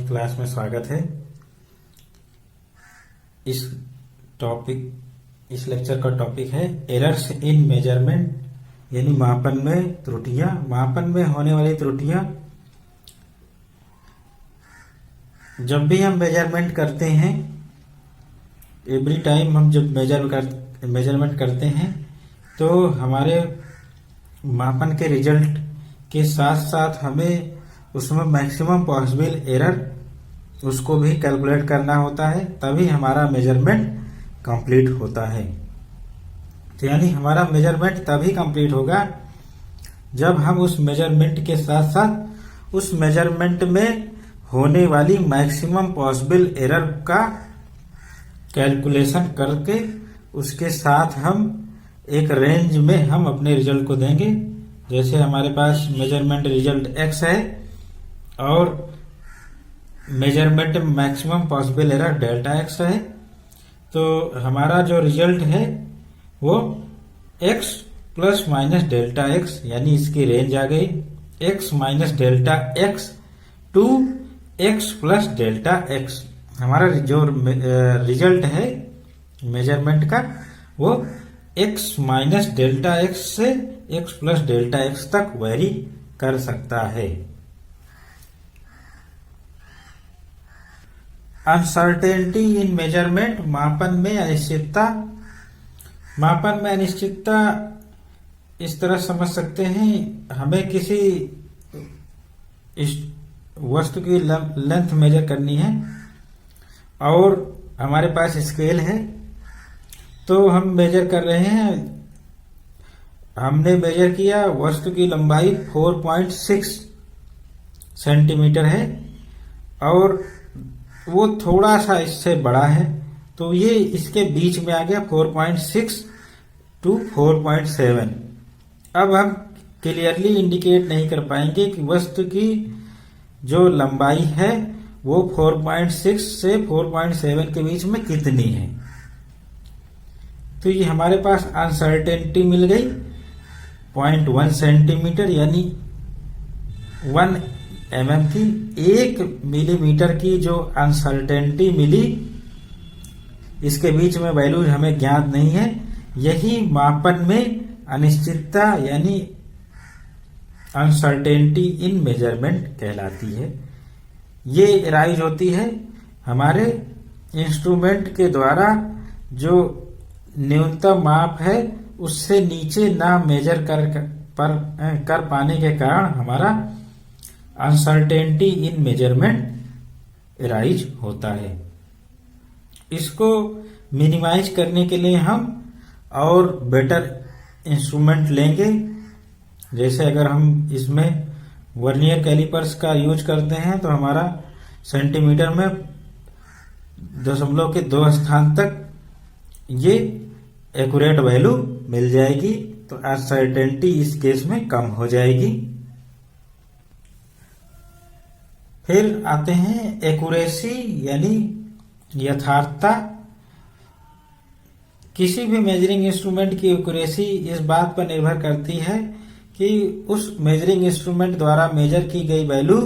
की क्लास में स्वागत है। इस लेक्चर का टॉपिक है एरर्स इन मेजरमेंट, यानी मापन में त्रुटियां। मापन में होने वाली त्रुटियां जब भी हम मेजरमेंट करते हैं, एवरी टाइम हम जब मेजरमेंट करते हैं तो हमारे मापन के रिजल्ट के साथ साथ हमें उसमें मैक्सिमम पॉसिबल एरर उसको भी कैलकुलेट करना होता है, तभी हमारा मेजरमेंट कंप्लीट होता है। तो यानी हमारा मेजरमेंट तभी कंप्लीट होगा जब हम उस मेजरमेंट के साथ साथ उस मेजरमेंट में होने वाली मैक्सिमम पॉसिबल एरर का कैलकुलेशन करके उसके साथ हम एक रेंज में हम अपने रिजल्ट को देंगे। जैसे हमारे पास मेजरमेंट रिजल्ट x है और measurement maximum possible error delta x है, तो हमारा जो रिजल्ट है वो x plus minus delta x, यानी इसकी रेंज आ गई x minus delta x to x plus delta x। हमारा जो रिजल्ट है मेजरमेंट का वो x माइनस डेल्टा x से x प्लस डेल्टा x तक वेरी कर सकता है। अनसर्टेनिटी इन मेजरमेंट, मापन में अनिश्चितता। मापन में अनिश्चितता इस तरह समझ सकते हैं, हमें किसी वस्तु की लेंथ मेजर करनी है और हमारे पास स्केल है, तो हम मेजर कर रहे हैं। हमने मेजर किया, वस्तु की लंबाई 4.6 सेंटीमीटर है और वो थोड़ा सा इससे बड़ा है, तो ये इसके बीच में आ गया 4.6 टू 4.7। अब हम क्लियरली इंडिकेट नहीं कर पाएंगे कि वस्तु की जो लंबाई है वो 4.6 से 4.7 के बीच में कितनी है। तो ये हमारे पास अनसर्टेनिटी मिल गई 0.1 सेंटीमीटर, यानी 1 mm की। 1 मिलीमीटर की जो अनसर्टेनिटी मिली, इसके बीच में वैल्यू हमें ज्ञात नहीं है। यही मापन में अनिश्चितता यानी अनसर्टेनिटी इन मेजरमेंट कहलाती है। ये राइज होती है हमारे इंस्ट्रूमेंट के द्वारा जो न्यूनतम माप है उससे नीचे ना मेजर कर पाने के कारण हमारा अनसर्टेनिटी इन मेजरमेंट राइज होता है। इसको मिनिमाइज करने के लिए हम और बेटर इंस्ट्रूमेंट लेंगे। जैसे अगर हम इसमें वर्नियर कैलिपर्स का यूज करते हैं तो हमारा सेंटीमीटर में दशमलव के 2 स्थान तक ये एक्यूरेट वैल्यू मिल जाएगी, तो अनसर्टेनिटी इस केस में कम हो जाएगी। फिर आते हैं एक्यूरेसी यानी यथार्थता। किसी भी मेजरिंग इंस्ट्रूमेंट की एक्यूरेसी इस बात पर निर्भर करती है कि उस मेजरिंग इंस्ट्रूमेंट द्वारा मेजर की गई वैल्यू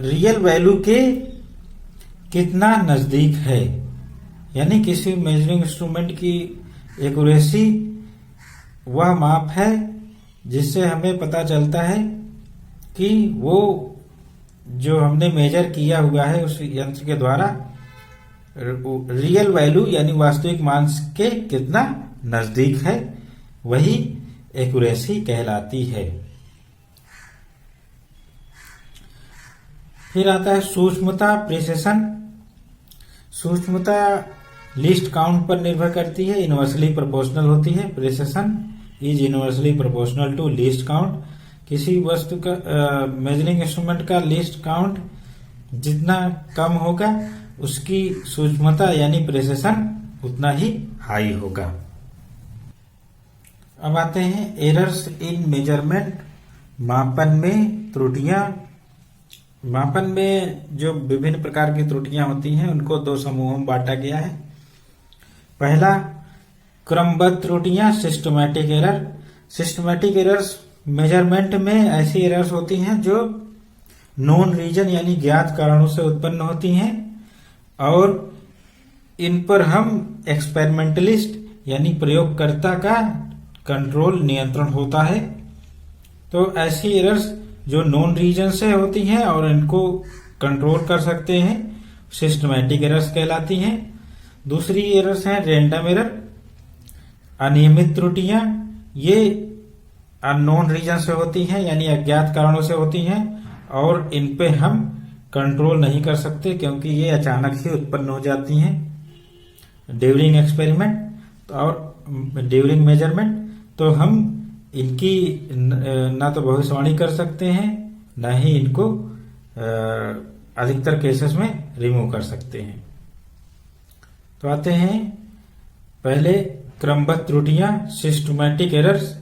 रियल वैल्यू के कितना नजदीक है। यानी किसी मेजरिंग इंस्ट्रूमेंट की एक्यूरेसी वह माप है जिससे हमें पता चलता है कि वो जो हमने मेजर किया हुआ है उस यंत्र के द्वारा रियल वैल्यू यानी वास्तविक मान के कितना नजदीक है, वही एक्यूरेसी कहलाती है। फिर आता है सूक्ष्मता, प्रिसिशन। सूक्ष्मता लीस्ट काउंट पर निर्भर करती है, इनवर्सली प्रोपोर्शनल होती है। Precision is inversely proportional to least count. किसी वस्तु का मेजरिंग इंस्ट्रूमेंट का लीस्ट काउंट जितना कम होगा उसकी सूक्ष्मता यानी प्रिसिशन उतना ही हाई होगा। अब आते हैं एरर्स इन मेजरमेंट, मापन में त्रुटियां। मापन में जो विभिन्न प्रकार की त्रुटियां होती हैं उनको 2 समूहों में बांटा गया है। पहला क्रमबद्ध त्रुटियां, systematic error. Systematic errors measurement में ऐसी एरर्स होती हैं जो नोन रीजन यानी ज्ञात कारणों से उत्पन्न होती हैं और इन पर हम एक्सपेरिमेंटलिस्ट यानी प्रयोगकर्ता का कंट्रोल नियंत्रण होता है। तो ऐसी एरर्स जो नोन रीजन से होती हैं और इनको कंट्रोल कर सकते हैं सिस्टमैटिक एरर्स कहलाती हैं। दूसरी एरर्स हैं रैंडम एरर, अनियमित त्रुटियां। ये अननोन रीजन से होती हैं यानी अज्ञात कारणों से होती हैं और इन पे हम कंट्रोल नहीं कर सकते क्योंकि ये अचानक ही उत्पन्न हो जाती हैं ड्यूरिंग एक्सपेरिमेंट और ड्यूरिंग मेजरमेंट। तो हम इनकी ना तो भविष्यवाणी कर सकते हैं ना ही इनको अधिकतर केसेस में रिमूव कर सकते हैं। तो आते हैं पहले क्रमबद्ध त्रुटियां, सिस्टमैटिक एरर्स।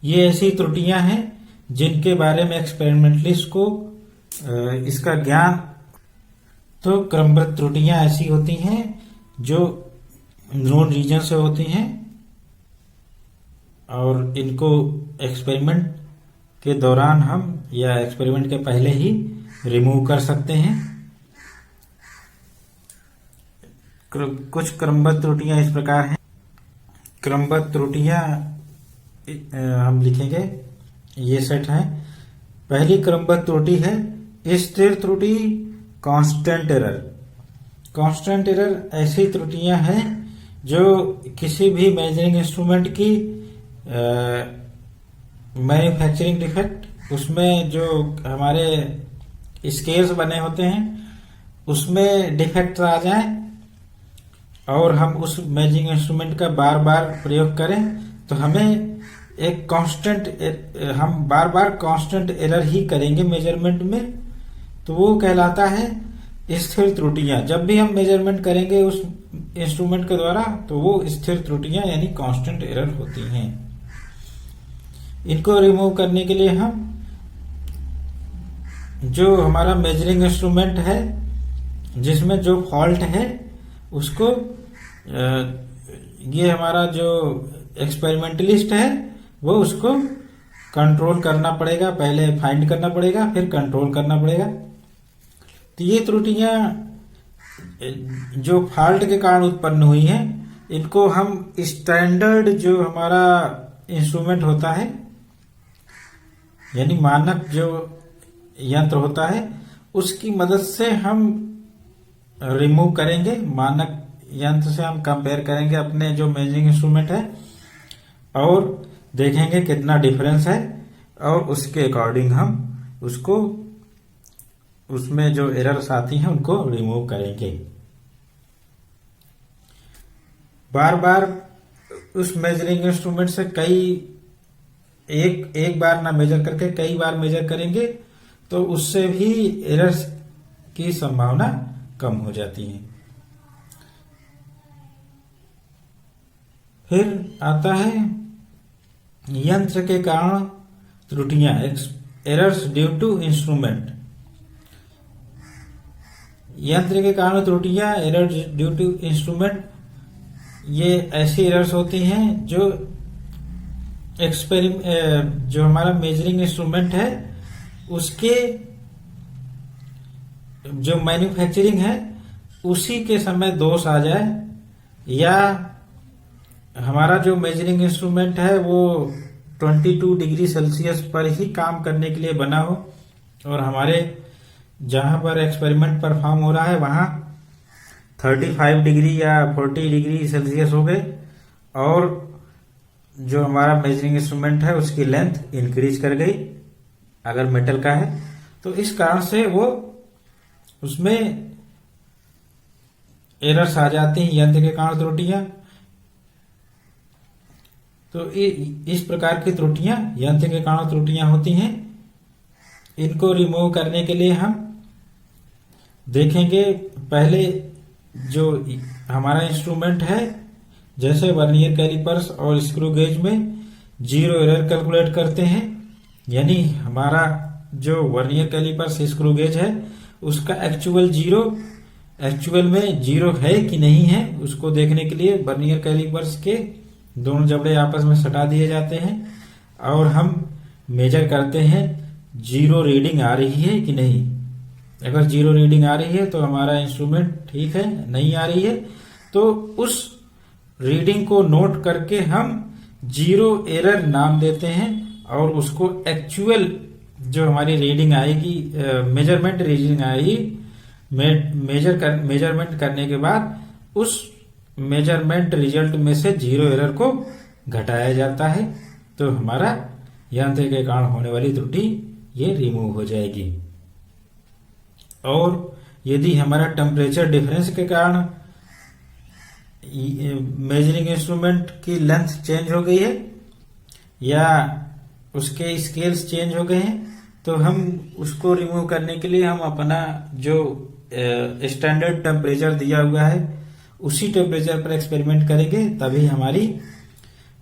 ये ऐसी त्रुटियां हैं जिनके बारे में एक्सपेरिमेंटलिस्ट को इसका ज्ञान। तो क्रमबद्ध त्रुटियां ऐसी होती हैं जो नोन रीजन से होती हैं और इनको एक्सपेरिमेंट के दौरान हम या एक्सपेरिमेंट के पहले ही रिमूव कर सकते हैं। कुछ क्रमबद्ध त्रुटियां इस प्रकार हैं। क्रमबद्ध त्रुटियां हम लिखेंगे, ये सेट है। पहली क्रमबद्ध त्रुटि है स्थिर त्रुटि, कांस्टेंट एरर। कांस्टेंट एरर ऐसी त्रुटियां हैं जो किसी भी मेजरिंग इंस्ट्रूमेंट की मैन्युफैक्चरिंग डिफेक्ट, उसमें जो हमारे स्केल्स बने होते हैं उसमें डिफेक्ट आ जाए और हम उस मेजरिंग इंस्ट्रूमेंट का बार बार प्रयोग करें तो हमें एक कांस्टेंट, हम बार बार कांस्टेंट एरर ही करेंगे मेजरमेंट में, तो वो कहलाता है स्थिर त्रुटियां। जब भी हम मेजरमेंट करेंगे उस इंस्ट्रूमेंट के द्वारा तो वो स्थिर त्रुटियां यानी कांस्टेंट एरर होती हैं। इनको रिमूव करने के लिए हम जो हमारा मेजरिंग इंस्ट्रूमेंट है जिसमें जो फॉल्ट है उसको ये हमारा जो एक्सपेरिमेंटलिस्ट है वो उसको कंट्रोल करना पड़ेगा, पहले फाइंड करना पड़ेगा फिर कंट्रोल करना पड़ेगा। तो ये त्रुटियां जो फॉल्ट के कारण उत्पन्न हुई हैं इनको हम स्टैंडर्ड जो हमारा इंस्ट्रूमेंट होता है यानी मानक जो यंत्र होता है उसकी मदद से हम रिमूव करेंगे। मानक यंत्र से हम कंपेयर करेंगे अपने जो मेजरिंग इंस्ट्रूमेंट है और देखेंगे कितना डिफरेंस है और उसके अकॉर्डिंग हम उसको उसमें जो एरर्स आती हैं उनको रिमूव करेंगे। बार बार उस मेजरिंग इंस्ट्रूमेंट से एक बार ना मेजर करके कई बार मेजर करेंगे तो उससे भी एरर्स की संभावना कम हो जाती है। फिर आता है यंत्र के कारण त्रुटियां, एरर्स ड्यू टू इंस्ट्रूमेंट। यंत्र के कारण त्रुटियां, एरर्स ड्यू टू इंस्ट्रूमेंट, ये ऐसी एरर्स होती हैं जो जो हमारा मेजरिंग इंस्ट्रूमेंट है उसके जो मैन्युफैक्चरिंग है उसी के समय दोष आ जाए या हमारा जो मेजरिंग इंस्ट्रूमेंट है वो 22 डिग्री सेल्सियस पर ही काम करने के लिए बना हो और हमारे जहां पर एक्सपेरिमेंट परफॉर्म हो रहा है वहां 35 डिग्री या 40 डिग्री सेल्सियस हो गए और जो हमारा मेजरिंग इंस्ट्रूमेंट है उसकी लेंथ इंक्रीज कर गई अगर मेटल का है, तो इस कारण से वो उसमें एरर्स आ जाती हैं, यंत्र के कारण त्रुटियां। तो इस प्रकार की त्रुटियां यंत्र के कारण त्रुटियां होती हैं। इनको रिमूव करने के लिए हम देखेंगे पहले जो हमारा इंस्ट्रूमेंट है जैसे वर्नियर कैलिपर्स और स्क्रू गेज में जीरो एरर कैलकुलेट करते हैं, यानी हमारा जो वर्नियर कैलिपर्स स्क्रू गेज है उसका एक्चुअल में जीरो है कि नहीं है उसको देखने के लिए वर्नियर कैलिपर्स के दोनों जबड़े आपस में सटा दिए जाते हैं और हम मेजर करते हैं जीरो रीडिंग आ रही है कि नहीं। अगर जीरो रीडिंग आ रही है तो हमारा इंस्ट्रूमेंट ठीक है, नहीं आ रही है तो उस रीडिंग को नोट करके हम जीरो एरर नाम देते हैं और उसको एक्चुअल जो हमारी रीडिंग आएगी, मेजरमेंट रीडिंग आएगी, मेजरमेंट करने के बाद उस मेजरमेंट रिजल्ट में से जीरो एरर को घटाया जाता है तो हमारा यंत्र के कारण होने वाली त्रुटि ये रिमूव हो जाएगी। और यदि हमारा टेम्परेचर डिफरेंस के कारण मेजरिंग इंस्ट्रूमेंट की लेंथ चेंज हो गई है या उसके स्केल्स चेंज हो गए हैं तो हम उसको रिमूव करने के लिए हम अपना जो स्टैंडर्ड टेम्परेचर दिया हुआ है उसी टेम्परेचर पर एक्सपेरिमेंट करेंगे, तभी हमारी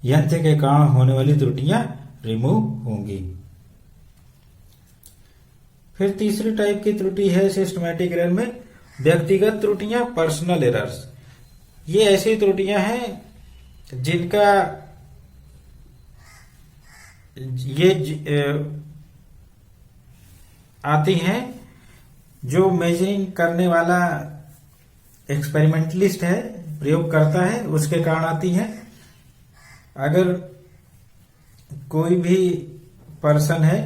यंत्र के कारण होने वाली त्रुटियां रिमूव होंगी। फिर तीसरी टाइप की त्रुटि है सिस्टमैटिक एरर में व्यक्तिगत त्रुटियां, पर्सनल एरर्स। ये ऐसी त्रुटियां हैं जिनका आती हैं जो मेजरिंग करने वाला एक्सपेरिमेंटलिस्ट है, प्रयोग करता है, उसके कारण आती हैं। अगर कोई भी पर्सन है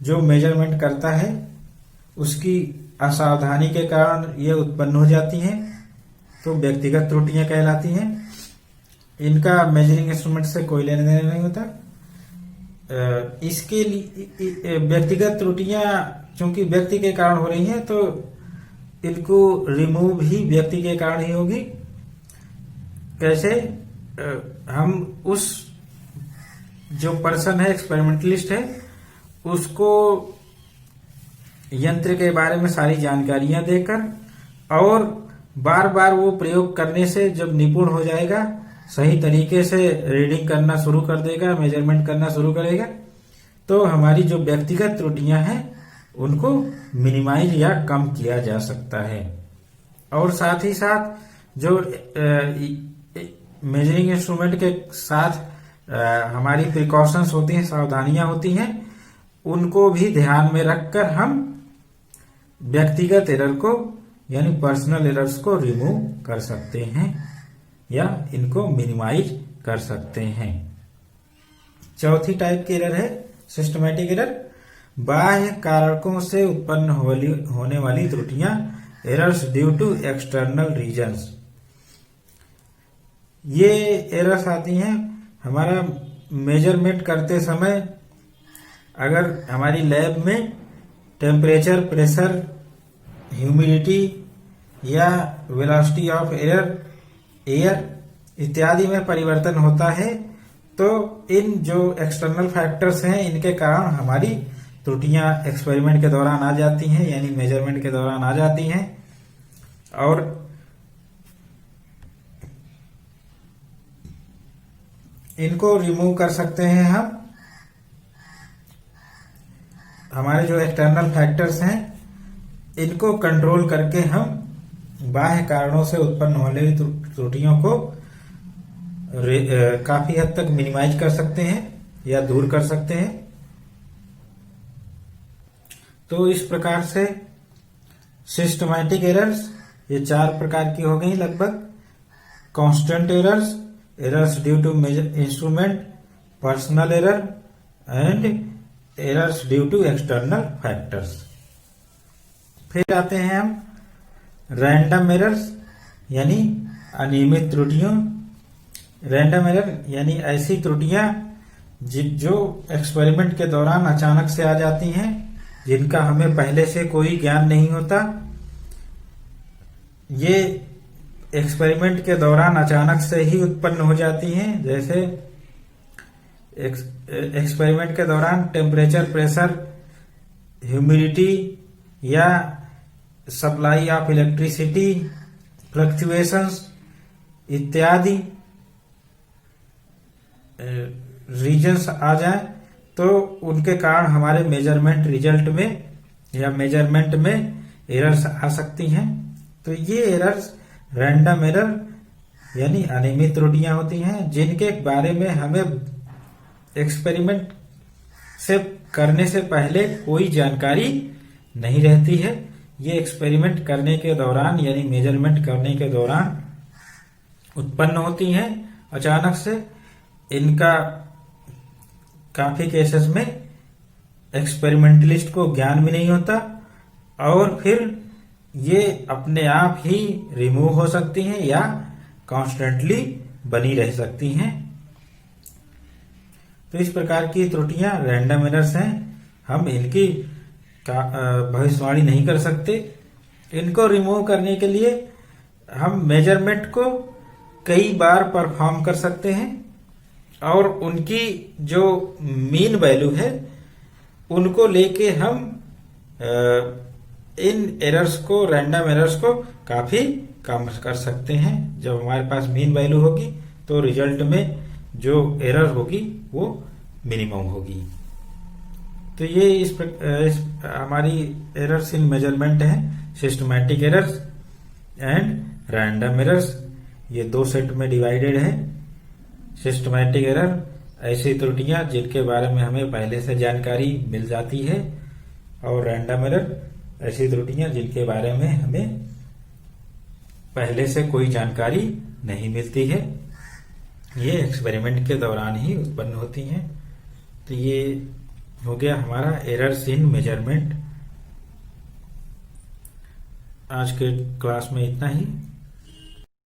जो मेजरमेंट करता है उसकी असावधानी के कारण ये उत्पन्न हो जाती हैं तो व्यक्तिगत त्रुटियां कहलाती हैं। इनका मेजरिंग इंस्ट्रूमेंट से कोई लेना देना नहीं होता। इसके लिए व्यक्तिगत त्रुटियां चूंकि व्यक्ति के कारण हो रही हैं तो इनको रिमूव भी व्यक्ति के कारण ही होगी। कैसे? हम उस जो पर्सन है, एक्सपेरिमेंटलिस्ट है, उसको यंत्र के बारे में सारी जानकारियां देकर और बार बार वो प्रयोग करने से जब निपुण हो जाएगा, सही तरीके से रीडिंग करना शुरू कर देगा, मेजरमेंट करना शुरू करेगा, तो हमारी जो व्यक्तिगत त्रुटियां हैं उनको मिनिमाइज या कम किया जा सकता है। और साथ ही साथ जो मेजरिंग इंस्ट्रूमेंट के साथ हमारी प्रिकॉशंस होती हैं, सावधानियां होती हैं, उनको भी ध्यान में रखकर हम व्यक्तिगत एरर को यानी पर्सनल एरर्स को रिमूव कर सकते हैं या इनको मिनिमाइज कर सकते हैं। चौथी टाइप की एरर है सिस्टमैटिक एरर, बाह्य कारकों से उत्पन्न होने वाली त्रुटियां, errors due to external reasons. ये एरर्स आती हैं हमारा मेजरमेंट करते समय अगर हमारी लैब में टेम्परेचर, प्रेशर, ह्यूमिडिटी या वेलोसिटी ऑफ एयर इत्यादि में परिवर्तन होता है तो इन जो एक्सटर्नल फैक्टर्स हैं इनके कारण हमारी त्रुटियां एक्सपेरिमेंट के दौरान आ जाती हैं यानी मेजरमेंट के दौरान आ जाती हैं और इनको रिमूव कर सकते हैं हम। हमारे जो एक्सटर्नल फैक्टर्स हैं इनको कंट्रोल करके हम बाह्य कारणों से उत्पन्न होने वाली त्रुटियों को काफी हद तक मिनिमाइज कर सकते हैं या दूर कर सकते हैं। तो इस प्रकार से सिस्टमैटिक एरर्स ये 4 प्रकार की हो गई लगभग। Constant errors, errors due to instrument, personal error and errors due to external factors. फिर आते हैं हम रैंडम एरर्स यानी अनियमित त्रुटियों। रैंडम एरर यानी ऐसी त्रुटियां जो एक्सपेरिमेंट के दौरान अचानक से आ जाती हैं, जिनका हमें पहले से कोई ज्ञान नहीं होता। ये एक्सपेरिमेंट के दौरान अचानक से ही उत्पन्न हो जाती हैं। जैसे एक्सपेरिमेंट के दौरान टेम्परेचर, प्रेशर, ह्यूमिडिटी या सप्लाई ऑफ इलेक्ट्रिसिटी फ्लक्चुएशंस इत्यादि रीजन्स आ जाए तो उनके कारण हमारे मेजरमेंट रिजल्ट में या मेजरमेंट में एरर्स आ सकती हैं। तो ये एरर्स रैंडम एरर यानी अनियमित त्रुटियां होती हैं, जिनके बारे में हमें एक्सपेरिमेंट से करने से पहले कोई जानकारी नहीं रहती है। ये एक्सपेरिमेंट करने के दौरान यानी मेजरमेंट करने के दौरान उत्पन्न होती हैं अचानक से। इनका काफी केसेस में एक्सपेरिमेंटलिस्ट को ज्ञान भी नहीं होता और फिर ये अपने आप ही रिमूव हो सकती हैं या कॉन्स्टेंटली बनी रह सकती हैं। तो इस प्रकार की त्रुटियां रैंडम एरर्स हैं। हम इनकी भविष्यवाणी नहीं कर सकते। इनको रिमूव करने के लिए हम मेजरमेंट को कई बार परफॉर्म कर सकते हैं और उनकी जो मीन वैल्यू है उनको लेके हम इन एरर्स को, रैंडम एरर्स को काफी कम कर सकते हैं। जब हमारे पास मीन वैल्यू होगी तो रिजल्ट में जो एरर होगी वो मिनिमम होगी। तो ये इस हमारी एरर्स इन मेजरमेंट है, systematic errors and random errors. ये दो सेट में डिवाइडेड है। सिस्टमैटिक एरर ऐसी त्रुटियां जिनके बारे में हमें पहले से जानकारी मिल जाती है और रैंडम एरर ऐसी त्रुटियां जिनके बारे में हमें पहले से कोई जानकारी नहीं मिलती है। ये एक्सपेरिमेंट के दौरान ही उत्पन्न होती हैं। तो ये हो गया हमारा एरर्स इन मेजरमेंट। आज के क्लास में इतना ही।